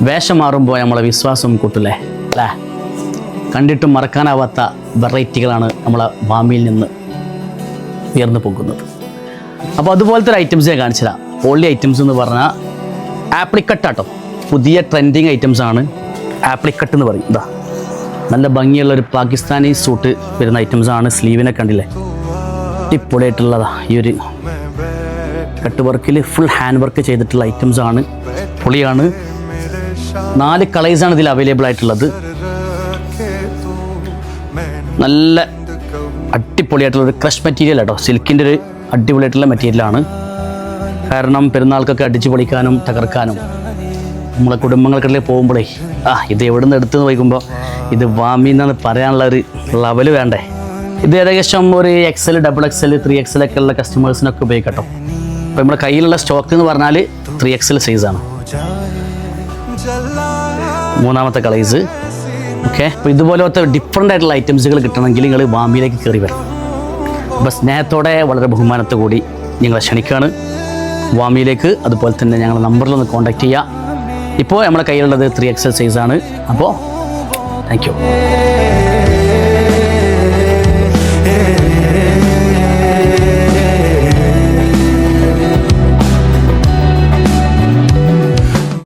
വേഷം മാറുമ്പോൾ നമ്മളെ വിശ്വാസം കൂട്ടില്ലേ അല്ലേ? കണ്ടിട്ടും മറക്കാനാവാത്ത വെറൈറ്റികളാണ് നമ്മളെ വാമിയിൽ നിന്ന് ഉയർന്നു പോകുന്നത്. അപ്പോൾ അതുപോലത്തെ ഒരു ഐറ്റംസ് ഞാൻ കാണിച്ചു തരാം. ഓൺലി ഐറ്റംസ് എന്ന് പറഞ്ഞാൽ ആപ്ലിക്കട്ടാട്ടോ, പുതിയ ട്രെൻഡിങ് ഐറ്റംസ് ആണ്. ആപ്ലിക്കട്ട് എന്ന് പറയും. ഇതാ നല്ല ഭംഗിയുള്ള ഒരു പാകിസ്ഥാനി സൂട്ട് വരുന്ന ഐറ്റംസ് ആണ്. സ്ലീവിനെ കണ്ടില്ലേ, അടിപൊളിയായിട്ടുള്ളതാ. ഈ ഒരു കട്ട് വർക്കിൽ ഫുൾ ഹാൻഡ് വർക്ക് ചെയ്തിട്ടുള്ള ഐറ്റംസ് ആണ്. പൊളിയാണ്. 4 കളേഴ്സാണ് ഇതിൽ അവൈലബിൾ ആയിട്ടുള്ളത്. നല്ല അടിപൊളിയായിട്ടുള്ളൊരു ക്രഷ് മെറ്റീരിയൽ കേട്ടോ, സിൽക്കിൻ്റെ ഒരു അടിപൊളിയായിട്ടുള്ള മെറ്റീരിയലാണ്. കാരണം പെരുന്നാൾക്കൊക്കെ അടിച്ചു പൊളിക്കാനും തകർക്കാനും നമ്മളെ കുടുംബങ്ങൾക്കിടയിൽ പോകുമ്പോഴേ ഇത് എവിടെ നിന്ന് എടുത്തെന്ന് വയ്ക്കുമ്പോൾ ഇത് വാമിന്നാണ് പറയാനുള്ള ഒരു ലെവല് വേണ്ടേ. ഇത് ഏകദേശം ഒരു XL, XXL, 3XL ഒക്കെ ഉള്ള കസ്റ്റമേഴ്സിനൊക്കെ ഉപയോഗിക്കട്ടോ. അപ്പോൾ നമ്മുടെ കയ്യിലുള്ള സ്റ്റോക്ക് എന്ന് പറഞ്ഞാൽ 3XL സൈസാണ്. 3ാമത്തെ കളേഴ്സ്. ഓക്കെ, അപ്പോൾ ഇതുപോലത്തെ ഡിഫറെൻ്റ് ആയിട്ടുള്ള ഐറ്റംസുകൾ കിട്ടണമെങ്കിൽ നിങ്ങൾ വാമിയിലേക്ക് കയറി വരണം. അപ്പോൾ സ്നേഹത്തോടെ വളരെ ബഹുമാനത്തോടു കൂടി ഞങ്ങളെ ക്ഷണിക്കുകയാണ് വാമിയിലേക്ക്. അതുപോലെ തന്നെ ഞങ്ങളുടെ നമ്പറിലൊന്ന് കോൺടാക്റ്റ് ചെയ്യുക. ഇപ്പോൾ നമ്മുടെ കയ്യിലുള്ളത് 3XL സൈസാണ്. അപ്പോൾ താങ്ക് യു.